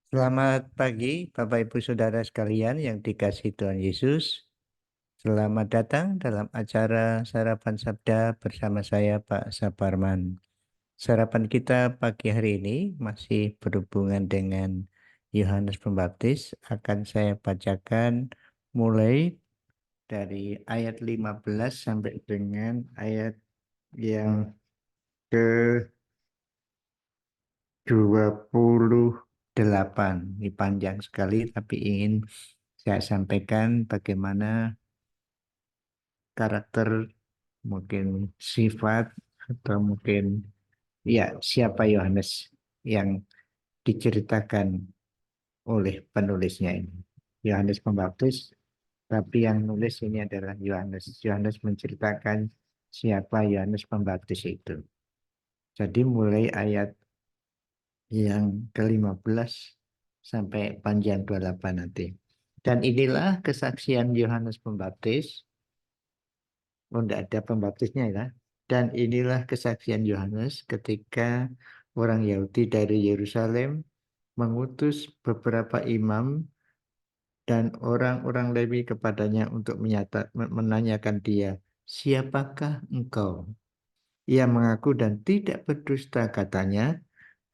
Selamat pagi, Bapak Ibu Saudara sekalian yang dikasihi Tuhan Yesus. Selamat datang dalam acara Sarapan Sabda bersama saya, Pak Saparman. Sarapan kita pagi hari ini masih berhubungan dengan Yohanes Pembaptis. Akan saya bacakan mulai dari ayat 15 sampai dengan ayat yang ke 28. Ini panjang sekali, tapi ingin saya sampaikan bagaimana karakter, mungkin sifat, atau mungkin ya siapa Yohanes yang diceritakan oleh penulisnya ini. Yohanes Pembaptis, tapi yang nulis ini adalah Yohanes. Yohanes menceritakan siapa Yohanes Pembaptis itu. Jadi mulai ayat yang ke-15 sampai panjang 28 nanti. Dan inilah kesaksian Yohanes Pembaptis. Oh, tidak ada pembaptisnya ya. Dan inilah kesaksian Yohanes ketika orang Yahudi dari Yerusalem mengutus beberapa imam dan orang-orang Lewi kepadanya untuk menanyakan dia, siapakah engkau? Ia mengaku dan tidak berdusta katanya,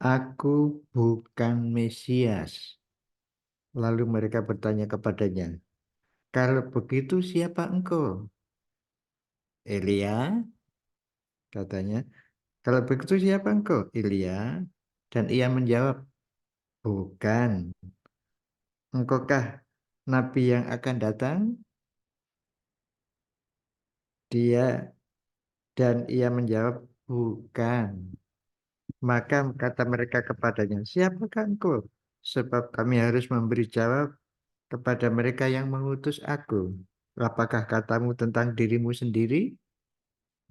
aku bukan Mesias. Lalu mereka bertanya kepadanya, kalau begitu siapa engkau? Elia, katanya. Kalau begitu siapa engkau? Elia. Dan ia menjawab, bukan. Engkaukah nabi yang akan datang? Dia dan ia menjawab, bukan. Maka kata mereka kepadanya, siapakah engkau? Sebab kami harus memberi jawab kepada mereka yang mengutus aku. Apakah katamu tentang dirimu sendiri?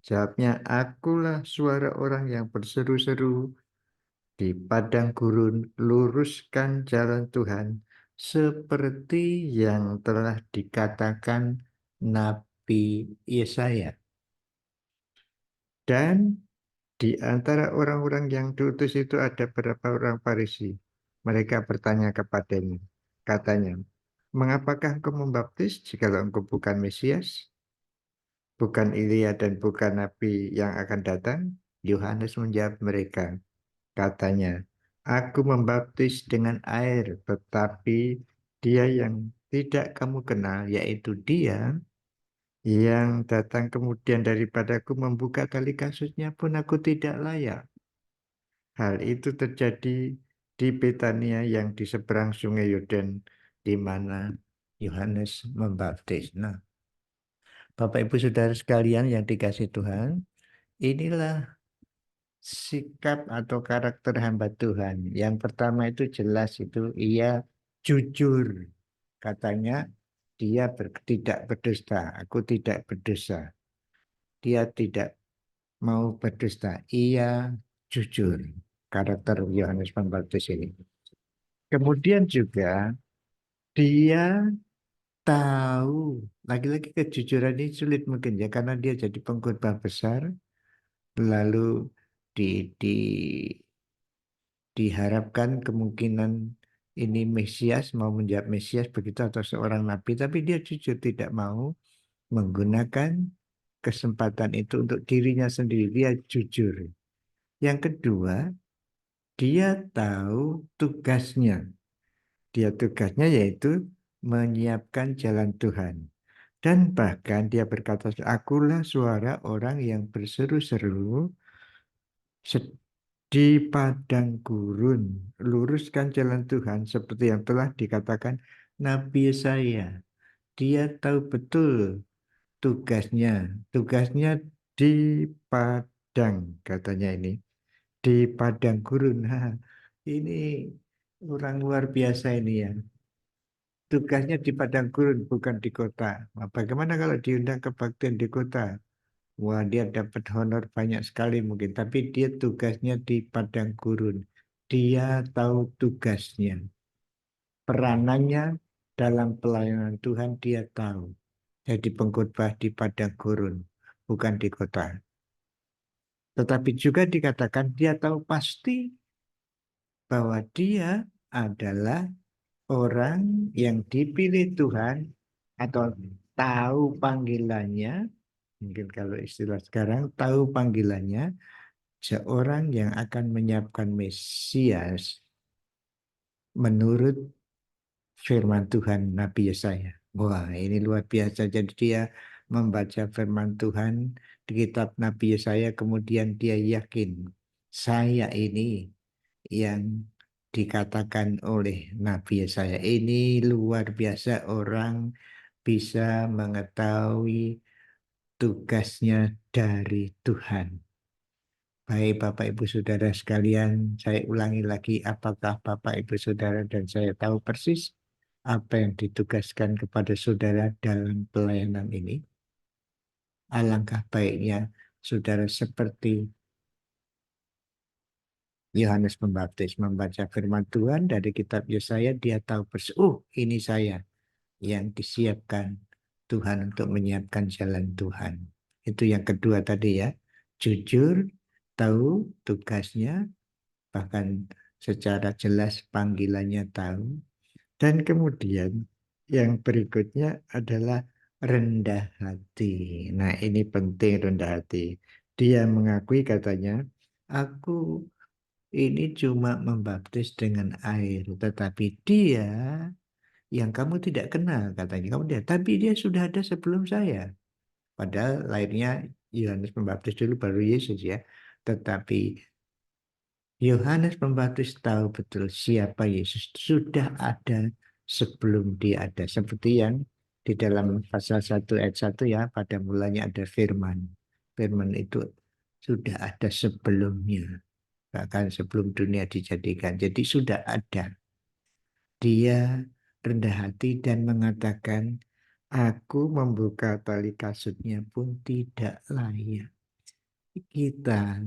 Jawabnya, akulah suara orang yang berseru-seru di padang gurun, luruskan jalan Tuhan, seperti yang telah dikatakan Nabi Yesaya. Dan di antara orang-orang yang diutus itu ada beberapa orang Farisi. Mereka bertanya kepadanya, katanya, mengapakah engkau membaptis jikalau engkau bukan Mesias, bukan Elia dan bukan Nabi yang akan datang? Yohanes menjawab mereka, katanya, aku membaptis dengan air, tetapi dia yang tidak kamu kenal, yaitu dia yang datang kemudian daripadaku membuka tali kasusnya pun aku tidak layak. Hal itu terjadi di Betania yang di seberang sungai Yordan, di mana Yohanes membaptis. Nah, Bapak Ibu Saudara sekalian yang dikasih Tuhan, inilah sikap atau karakter hamba Tuhan. Yang pertama itu jelas itu ia jujur. Katanya dia tidak berdusta. Aku tidak berdosa. Dia tidak mau berdusta. Ia jujur. Karakter Yohanes Pembaptis ini. Kemudian juga dia tahu. Lagi-lagi kejujuran ini sulit mungkin ya. Karena dia jadi pengkhotbah besar. Lalu di, di diharapkan kemungkinan ini Mesias, mau menjawab Mesias begitu atau seorang nabi, tapi dia jujur tidak mau menggunakan kesempatan itu untuk dirinya sendiri. Dia jujur. Yang kedua, dia tahu tugasnya. Dia tugasnya yaitu menyiapkan jalan Tuhan. Dan bahkan dia berkata, akulah suara orang yang berseru-seru di padang gurun, luruskan jalan Tuhan seperti yang telah dikatakan Nabi Yesaya. Dia tahu betul tugasnya. Tugasnya di padang, katanya ini. Di padang gurun. Ini orang luar biasa ini ya. Tugasnya di padang gurun, bukan di kota. Nah, bagaimana kalau diundang kebaktian di kota? Wah, dia dapat honor banyak sekali mungkin. Tapi dia tugasnya di padang gurun. Dia tahu tugasnya. Peranannya dalam pelayanan Tuhan dia tahu. Jadi pengkhotbah di padang gurun, bukan di kota. Tetapi juga dikatakan dia tahu pasti bahwa dia adalah orang yang dipilih Tuhan atau tahu panggilannya, mungkin kalau istilah sekarang tahu panggilannya, seorang yang akan menyiapkan Mesias menurut firman Tuhan Nabi Yesaya. Wah, ini luar biasa. Jadi dia membaca firman Tuhan di kitab Nabi Yesaya, kemudian dia yakin, saya ini yang dikatakan oleh Nabi Yesaya. Ini luar biasa, orang bisa mengetahui tugasnya dari Tuhan. Baik Bapak Ibu Saudara sekalian, saya ulangi lagi, apakah Bapak Ibu Saudara dan saya tahu persis apa yang ditugaskan kepada saudara dalam pelayanan ini? Alangkah baiknya saudara seperti Yohanes Pembaptis membaca firman Tuhan dari kitab Yesaya, dia tahu persis, oh ini saya yang disiapkan Tuhan untuk menyiapkan jalan Tuhan. Itu yang kedua tadi ya, jujur, tahu tugasnya, bahkan secara jelas panggilannya tahu. Dan kemudian yang berikutnya adalah rendah hati. Nah ini penting, rendah hati. Dia mengakui katanya, aku ini cuma membaptis dengan air, tetapi dia yang kamu tidak kenal katanya, kamu dia, tapi dia sudah ada sebelum saya. Padahal lahirnya Yohanes Pembaptis dulu baru Yesus ya. Tetapi Yohanes Pembaptis tahu betul siapa Yesus, sudah ada sebelum dia ada. Seperti yang di dalam pasal 1 ayat 1 ya, pada mulanya ada firman. Firman itu sudah ada sebelumnya, bahkan sebelum dunia dijadikan. Jadi sudah ada. Dia rendah hati dan mengatakan, aku membuka tali kasutnya pun tidak layak. Kita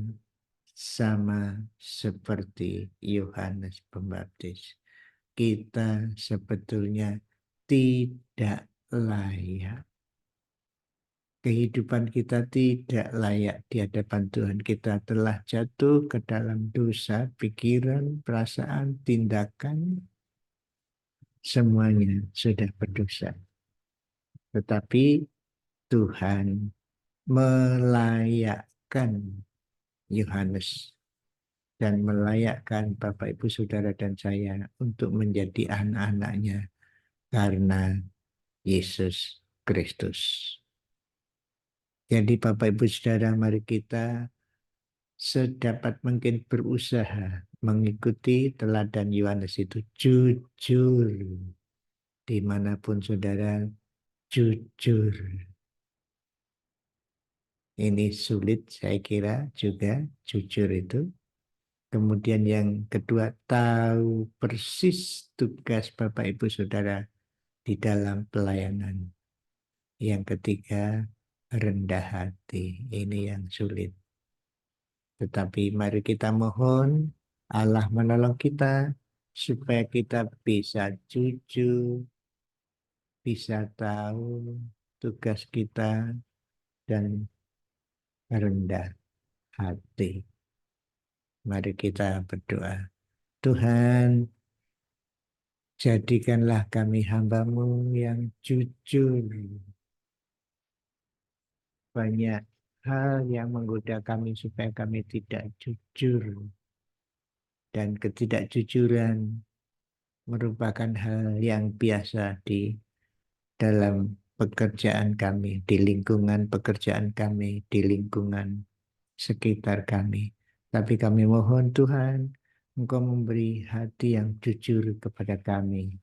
sama seperti Yohanes Pembaptis. Kita sebetulnya tidak layak. Kehidupan kita tidak layak di hadapan Tuhan. Kita telah jatuh ke dalam dosa, pikiran, perasaan, tindakan, semuanya sudah berdosa. Tetapi Tuhan melayakkan Yohanes dan melayakkan Bapak Ibu Saudara dan saya untuk menjadi anak-anaknya karena Yesus Kristus. Jadi Bapak Ibu Saudara, mari kita sedapat mungkin berusaha mengikuti teladan Yohanes itu, jujur dimanapun saudara, jujur. Ini sulit saya kira juga, jujur itu. Kemudian yang kedua, tahu persis tugas Bapak Ibu Saudara di dalam pelayanan. Yang ketiga, rendah hati. Ini yang sulit. Tetapi mari kita mohon Allah menolong kita supaya kita bisa jujur, bisa tahu tugas kita dan rendah hati. Mari kita berdoa. Tuhan, jadikanlah kami hamba-Mu yang jujur. Banyak hal yang menggoda kami supaya kami tidak jujur. Dan ketidakjujuran merupakan hal yang biasa di dalam pekerjaan kami, di lingkungan pekerjaan kami, di lingkungan sekitar kami. Tapi kami mohon Tuhan, Engkau memberi hati yang jujur kepada kami.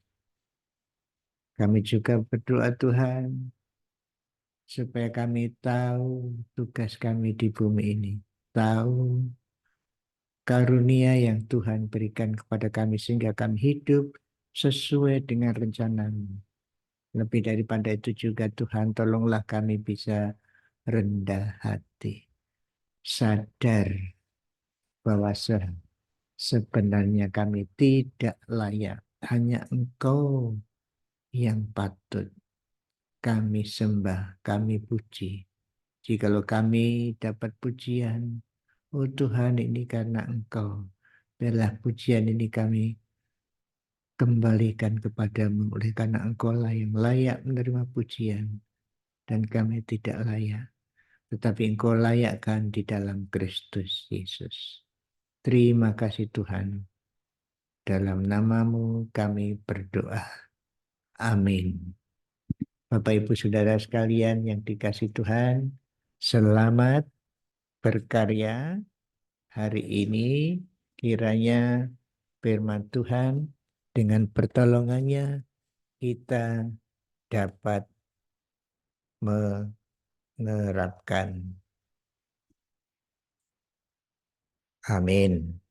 Kami juga berdoa Tuhan, supaya kami tahu tugas kami di bumi ini. Tahu karunia yang Tuhan berikan kepada kami sehingga kami hidup sesuai dengan rencana-Mu. Lebih daripada itu juga Tuhan, tolonglah kami bisa rendah hati. Sadar bahwa sebenarnya kami tidak layak. Hanya Engkau yang patut kami sembah, kami puji. Jikalau kami dapat pujian, oh Tuhan, ini karena Engkau. Biarlah pujian ini kami kembalikan kepadamu oleh karena Engkaulah yang layak menerima pujian dan kami tidak layak. Tetapi Engkau layakkan di dalam Kristus Yesus. Terima kasih Tuhan. Dalam namamu kami berdoa. Amin. Bapak Ibu Saudara sekalian yang dikasih Tuhan, selamat berkarya hari ini. Kiranya firman Tuhan dengan pertolongannya kita dapat menerapkan. Amin.